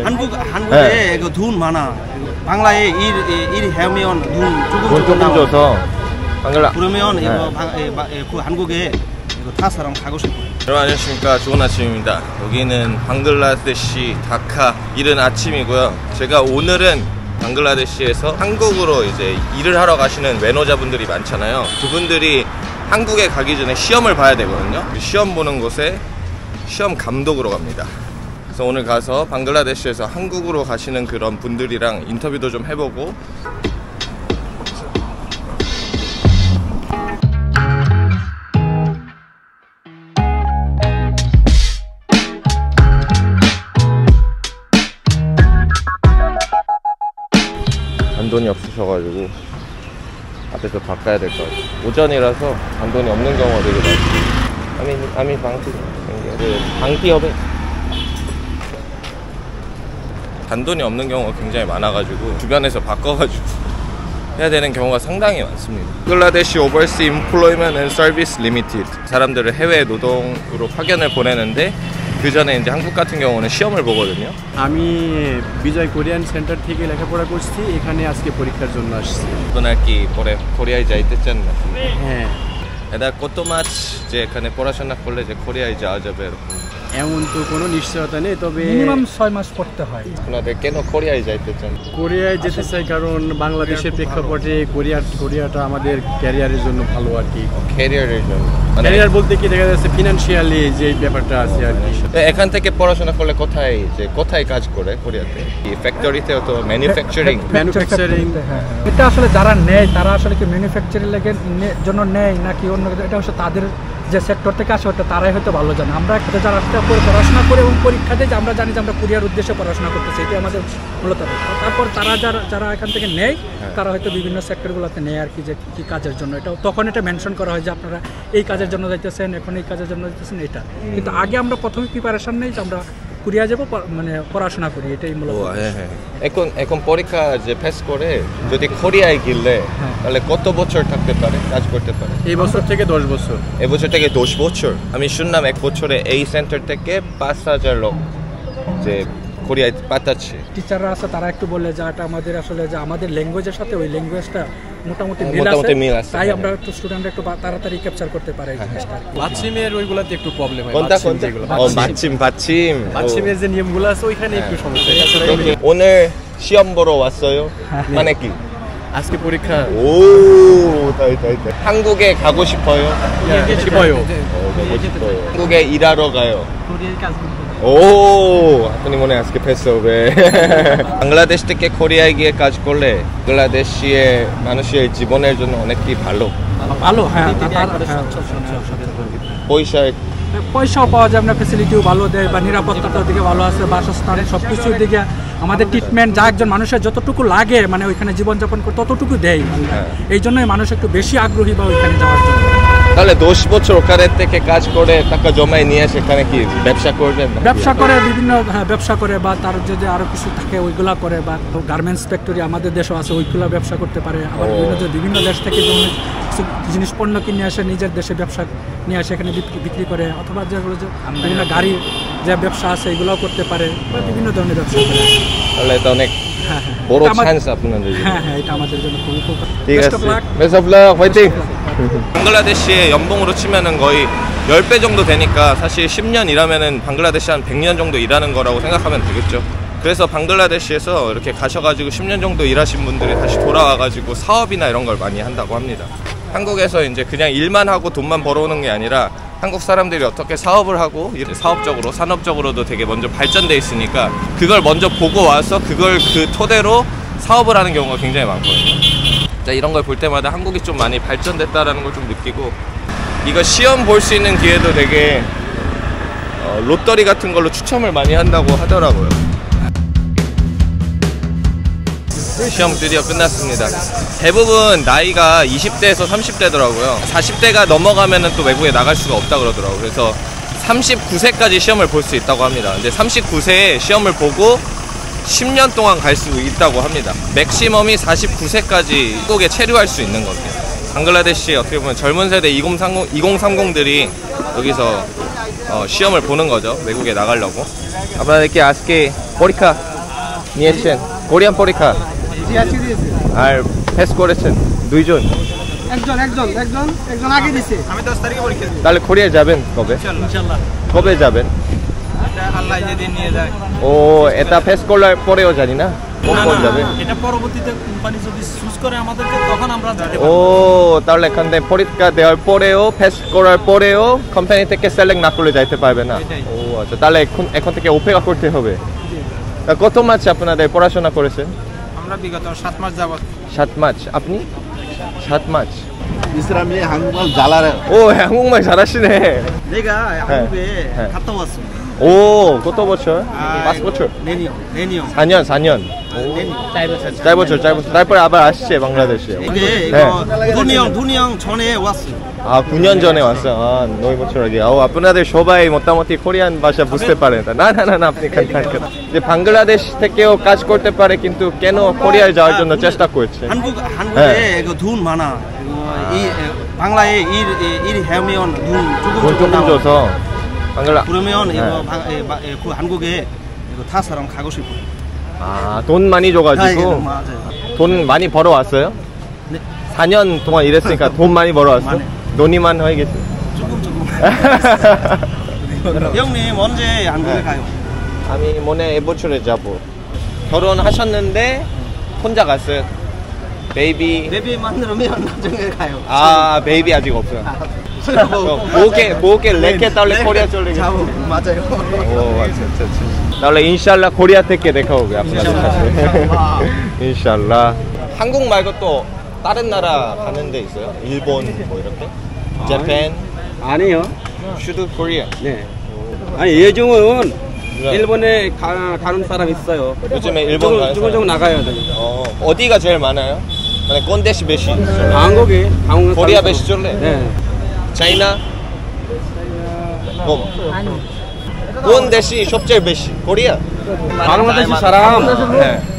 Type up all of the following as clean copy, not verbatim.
한국에 그 돈 많아. 방라에 일 하면 돈 조금 줘서 방글라. 그러면 그 한국에 타 사람 가고 싶어. 여러분 안녕하십니까. 좋은 아침입니다. 여기는 방글라데시 다카 이른 아침이고요. 제가 오늘은 방글라데시에서 한국으로 이제 일을 하러 가시는 매너자분들이 많잖아요. 그분들이 한국에 가기 전에 시험을 봐야 되거든요. 시험 보는 곳에 시험 감독으로 갑니다. 그래서 오늘 가서 방글라데시에서 한국으로 가시는 그런 분들이랑 인터뷰도 좀 해보고 단돈이 없으셔가지고 앞에서 바꿔야 될 것 같아요. 오전이라서 단돈이 없는 경우가 되게 많죠. 아미 방티업에 단돈이 없는 경우가 굉장히 많아가지고 주변에서 바꿔가지고 해야 되는 경우가 상당히 많습니다. 방글라데시 오버시 임플로이먼트 앤 서비스 리미티드, 사람들을 해외 노동으로 파견을 보내는데 그 전에 이제 한국 같은 경우는 시험을 보거든요. আমি বিজয় Korean centre থেকে লেখাপড়া করছি, এখানে আজকে পরীক্ষার জন্য আসছি। নতুন আর কি পরে কোরিয়ায় যাইতে চান না? হ্যাঁ। এটা কত মাস যে এখানে পড়াশোনা করলে যে কোরিয়ায় যাওয়া যাবে এরকম? এমন তো কোনো নিশ্চয়তা নেই, তবে মিনিমাম 6 মাস পড়তে হয়। আপনাদের কেন কোরিয়ায় যাইতে চান? কোরিয়ায় যেতে চাই কারণ বাংলাদেশের প্রেক্ষাপটে কোরিয়াটা আমাদের ক্যারিয়ারের জন্য ভালো আর কি। ক্যারিয়ারের জন্য? ক্যারিয়ার বলতে কি দেখা যাচ্ছে ফিনান্সিয়ালি যে ব্যাপারটা আছে আর কি। এখান থেকে পড়াশোনা করলে কোথায় কাজ করে কোরিয়াতে? ফ্যাক্টরিতে তো ম্যানুফ্যাকচারিং? এটা আসলে যারা নেয় তারা আসলে কি ম্যানুফ্যাকচারিং জন্য নেয় নাকি অন্য, এটা হচ্ছে তাদের যে সেক্টর থেকে আসে ওটা তারাই হয়তো ভালো জানে। আমরা যারা পড়াশোনা করে এবং পরীক্ষাতে যে আমরা জানি যে আমরা কোরিয়ার উদ্দেশ্যে পড়াশোনা করতেছি, এটা আমাদের মূলত। তারপর তারা যারা এখান থেকে নেয় তারা হয়তো বিভিন্ন সেক্টরগুলোতে নেয় আর কি, যে কী কাজের জন্য। এটা তখন এটা মেনশন করা হয় যে আপনারা এই কাজের জন্য যাইতেছেন, এখন এই কাজের জন্য যাইতেছেন এটা। কিন্তু আগে আমরা প্রথমে প্রিপারেশন নেই যে আমরা কোরিয়া যাবো, মানে পড়াশোনা করি, এটাই মূলত। এখন পরীক্ষা যে ফেস করে যদি কোরিয়ায় গেলে তাহলে কত বছর থাকতে পারে, কাজ করতে পারে? এই বছর থেকে 10 বছর। এই বছর থেকে 10 বছর? আমি শুনলাম এক বছরে এই সেন্টার থেকে 5000 লোক যে কোরিয়ায় পাঠাচ্ছে। টিচাররা আছে তারা একটু বলে যে এটা আমাদের আসলে যে আমাদের ল্যাঙ্গুয়েজের সাথে ওই ল্যাঙ্গুয়েজটা মোটামুটি মিল আছে, তাই আমরা একটু স্টুডেন্টরা একটু তাড়াতাড়ি ক্যাপচার করতে পারে এই জিনিসটা। বাচ্চিমের ওইগুলাতে একটু প্রবলেম হয়। কোনটা? বাচ্চিমের যে নিয়মগুলো আছে ওইখানে একটু সমস্যা। 오늘 시험 보러 왔어요? মানে কি? আজকে পরীক্ষা। 오, তাই। 한국에 가고 싶어요? 싶어요. 한국에 일하러 가요. কোরিয়ায় কাজ করতে। ও, আপনি মনে আজকে ফেস হবে। বাংলাদেশ থেকে কোরিয়ায় গিয়ে কাজ করলে বাংলাদেশিয়ে মানুষের জীবনের জন্য অনেকটি ভালো। হ্যাঁ। পয়সাও পাওয়া যায়, আপনার ফ্যাসিলিটিও ভালো দেয়, বা নিরাপত্তাটার দিকে ভালো আছে, বাসস্থান সব কিছুর দিকে আমাদের ট্রিটমেন্ট যা একজন মানুষের যতটুকু লাগে মানে ওইখানে জীবনযাপন করে ততটুকু দেয়। এই জন্যই মানুষ একটু বেশি আগ্রহী বা ওইখানে যাওয়ার জন্য। তাহলে 10 বছর ওখানে থেকে কাজ করে টাকা জমায় নিয়ে সেখানে কি ব্যবসা করবেন? ব্যবসা করে বিভিন্ন ব্যবসা করে, বা তার যদি আরো কিছু থাকে ওইগুলা করে, বা গার্মেন্টস ফ্যাক্টরি আমাদের দেশও আছে ওইগুলা ব্যবসা করতে পারে। আবার বিভিন্ন দেশ থেকে জিনিস পণ্য কিনে আসে নিজের দেশে ব্যবসা নিয়ে আসে এখানে বিক্রি করে, অথবা যেগুলো যে বিভিন্ন গাড়ির যে ব্যবসা আছে এগুলোও করতে পারে, বা বিভিন্ন ধরনের ব্যবসা করে। তাহলে এটা অনেক বড় চান্স আপনাদের। হ্যাঁ, এটা আমাদের জন্য খুবই উপকার। ঠিক আছে, বেস্ট অফ লাক, ফাইটিং। 방글라데시에 연봉으로 치면은 거의 10배 정도 되니까 사실 10년 일하면은 방글라데시 한 100년 정도 일하는 거라고 생각하면 되겠죠. 그래서 방글라데시에서 이렇게 가셔가지고 10년 정도 일하신 분들이 다시 돌아와가지고 사업이나 이런 걸 많이 한다고 합니다. 한국에서 이제 그냥 일만 하고 돈만 벌어오는 게 아니라 한국 사람들이 어떻게 사업을 하고 사업적으로 산업적으로도 되게 먼저 발전돼 있으니까 그걸 먼저 보고 와서 그걸 그 토대로 사업을 하는 경우가 굉장히 많거든요. 이런 걸 볼 때마다 한국이 좀 많이 발전됐다라는 걸 좀 느끼고, 이거 시험 볼 수 있는 기회도 되게 로또리 같은 걸로 추첨을 많이 한다고 하더라고요. 시험 드디어 끝났습니다. 대부분 나이가 20대에서 30대더라고요. 40대가 넘어가면은 또 외국에 나갈 수가 없다 그러더라고요. 그래서 39세까지 시험을 볼 수 있다고 합니다. 근데 39세에 시험을 보고 10년 동안 갈 수 있다고 합니다. 맥시멈이 49세까지 한국에 체류할 수 있는 겁니다. 방글라데시 어떻게 보면 젊은 세대 2030들이 여기서 시험을 보는 거죠. 외국에 나가려고. আপনাদেরকে আজকে পরীক্ষা নিয়েছেন কোরিয়ান পরীক্ষা আর ফেস করেছেন দুইজন একজন আগে দিছে আমি 10 তারিখে পরীক্ষা দিই তাহলে কোরিয়া যাবেন কবে ইনশাআল্লাহ কবে যাবেন আল্লাহ যেদিন নিয়ে যায় ও এটা ফেস করার পরেও জানি না কোন যাবে এটা পরবর্তীতে কোম্পানি যদি চুজ করে আমাদেরকে তখন আমরা যেতে ও তাহলে এখান থেকে পরীক্ষা দেওয়ার পরেও ফেস করার পরেও কোম্পানি থেকে সিলেক্ট না করলে যাইতে পারবে না ও আচ্ছা তাহলে এখন থেকে অপেক্ষা করতে হবে তা কত মাস আপনাদের পড়াশোনা করেছেন আমরা বিগত 7 মাস যাবত 7 মাস আপনি 7 মাস 이 사람이 한국말 잘하래. 오 한국말 잘하시네 내가 한국에 갔다 왔습니다 오 কত বছর 5 বছর 내년 4년 짧았죠 তারপরে আবার আসছে বাংলাদেশে 이게 이거 돈이 형 전에 왔어요 아 9년 전에 왔어 아 너무 বছর আগে ও আপনাদের সবাই মোটামুটি কোরিয়ান ভাষা বুঝতে পারেন না আপনি খান যে বাংলাদেশ থেকেও কাজ করতে পারে কিন্তু কেন কোরিয়ায় যাওয়ার জন্য চেষ্টা করছে 한국에 이거 돈 많아 이 방라에 일 해면 돈 조금 줘서 방글라 그러면 이거 한국에 이거 타 사람 가고 싶어요 아 돈 많이 줘가지고 맞아요 돈 많이 벌어왔어요? 네 4년 동안 일했으니까 돈 많이 벌어왔어? 논의만 해야겠어 조금 형님 언제 한국에 가요? 아니 모네 에보출에 잡고 결혼하셨는데 혼자 갔어요 베이비 만들면 나중에 가요 아 베이비 아직 없어요 보게 레케 딸래 코리아 쫄래 맞아요 오 अच्छा 나올래 인샬라 코리아 때께 দেখা হবে আপনাদের সাথে 인샬라 한국 말고 또 다른 나라 가는 데 있어요? 일본 뭐 이렇게? 재팬? 아니요. 슈드 코리아 네. 아니 예정은 일본에 가는 사람 있어요. 요즘에 일본 가는 조금 나가야 돼요. 어디가 제일 많아요? 만약 꼰대시 베시 한국 코리아 베시 쫄래? 네. 차이나? 뭐? 꼰대시 숍젤 베시 코리아 방글라데시 사람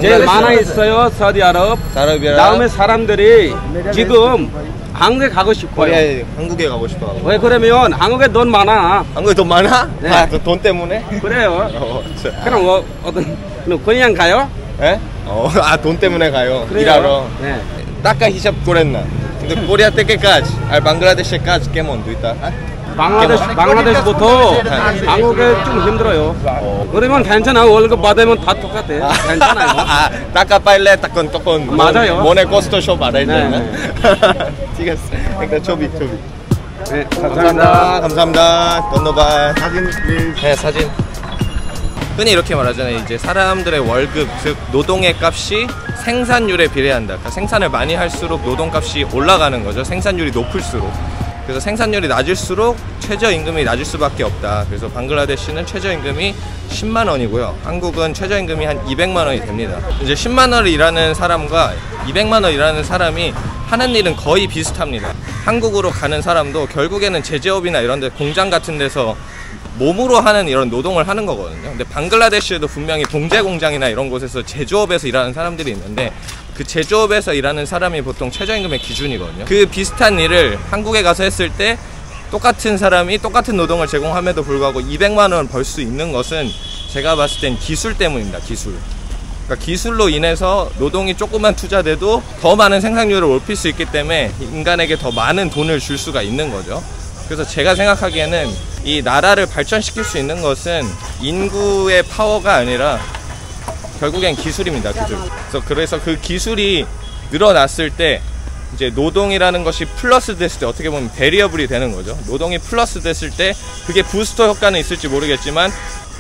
제일 많아 있어요. 사우디아랍. 다음에 사람들이 지금 한국에 가고 싶어요. 한국에 가고 싶어. 왜 그러면 한국에 돈 많아. 한국에 돈 많아? 네. 아, 돈 때문에? 그래요. 그럼 어떤 그냥 가요? 예? 아, 돈 때문에 가요. 그래요? 일하러. 네. 딱까 히샵 고랬나? 근데 코리아 때까지, 방글라데시까지 깨면 있다. 방글라데시부터 한국에 좀 힘들어요. 그러면 괜찮아. 월급 받으면 다 똑같아. 괜찮아요. 아, 딱까 빨래 딱건 맞아요. 모네 코스토숍 알아야 되나? 네. 찍었어. 그러니까 초비. 네, 감사합니다. 건너봐. 사진. 네, 사진. 흔히 이렇게 말하잖아요. 이제 사람들의 월급, 즉 노동의 값이 생산율에 비례한다. 그러니까 생산을 많이 할수록 노동값이 올라가는 거죠. 생산율이 높을수록. 그래서 생산율이 낮을수록 최저임금이 낮을 수밖에 없다. 그래서 방글라데시는 최저임금이 10만 원이고요. 한국은 최저임금이 한 200만 원이 됩니다. 이제 10만 원을 일하는 사람과 200만 원 일하는 사람이 하는 일은 거의 비슷합니다. 한국으로 가는 사람도 결국에는 제조업이나 이런 데 공장 같은 데서 몸으로 하는 이런 노동을 하는 거거든요. 근데 방글라데시에도 분명히 봉제 공장이나 이런 곳에서 제조업에서 일하는 사람들이 있는데 그 제조업에서 일하는 사람이 보통 최저임금의 기준이거든요. 그 비슷한 일을 한국에 가서 했을 때 똑같은 사람이 똑같은 노동을 제공함에도 불구하고 200만 원 벌 수 있는 것은 제가 봤을 땐 기술 때문입니다. 기술. 그러니까 기술로 인해서 노동이 조금만 투자돼도 더 많은 생산률을 올릴 수 있기 때문에 인간에게 더 많은 돈을 줄 수가 있는 거죠. 그래서 제가 생각하기에는 이 나라를 발전시킬 수 있는 것은 인구의 파워가 아니라 결국엔 기술입니다. 그래서 그 기술이 늘어났을 때 이제 노동이라는 것이 플러스 됐을 때 어떻게 보면 베리어블이 되는 거죠. 노동이 플러스 됐을 때 그게 부스터 효과는 있을지 모르겠지만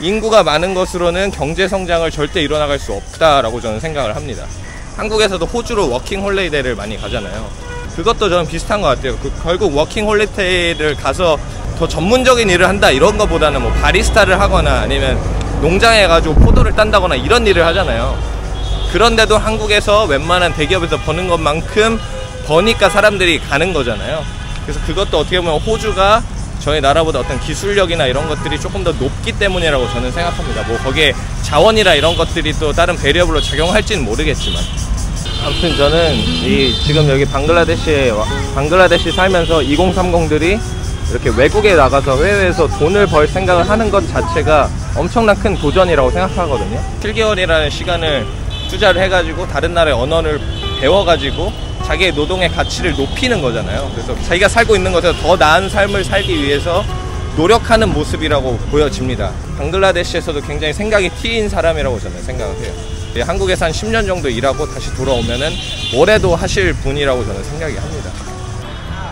인구가 많은 것으로는 경제 성장을 절대 이뤄나갈 수 없다라고 저는 생각을 합니다. 한국에서도 호주로 워킹 홀리데이를 많이 가잖아요. 그것도 저는 비슷한 것 같아요. 결국 워킹 홀리데이를 가서 더 전문적인 일을 한다 이런 것보다는 뭐 바리스타를 하거나 아니면 농장에 가지고 포도를 딴다거나 이런 일을 하잖아요. 그런데도 한국에서 웬만한 대기업에서 버는 것만큼 버니까 사람들이 가는 거잖아요. 그래서 그것도 어떻게 보면 호주가 저희 나라보다 어떤 기술력이나 이런 것들이 조금 더 높기 때문이라고 저는 생각합니다. 뭐 거기에 자원이나 이런 것들이 또 다른 베리어블로 작용할지는 모르겠지만 아무튼 저는 지금 여기 방글라데시 살면서 2030들이 이렇게 외국에 나가서 해외에서 돈을 벌 생각을 하는 것 자체가 엄청난 큰 도전이라고 생각하거든요. 7개월이라는 시간을 투자를 해가지고 다른 나라의 언어를 배워가지고 자기의 노동의 가치를 높이는 거잖아요. 그래서 자기가 살고 있는 것에서 더 나은 삶을 살기 위해서 노력하는 모습이라고 보여집니다. 방글라데시에서도 굉장히 생각이 튀인 사람이라고 저는 생각을 해요. 한국에서 한 10년 정도 일하고 다시 돌아오면은 뭐래도 하실 분이라고 저는 생각이 합니다.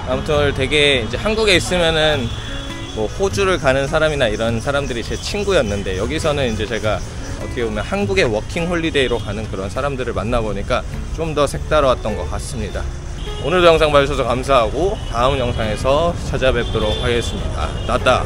아무튼 되게 이제 한국에 있으면은 뭐 호주를 가는 사람이나 이런 사람들이 제 친구였는데, 여기서는 이제 제가 어떻게 보면 한국의 워킹 홀리데이로 가는 그런 사람들을 만나보니까 좀 더 색다르웠던 것 같습니다. 오늘도 영상 봐주셔서 감사하고 다음 영상에서 찾아뵙도록 하겠습니다. 나따.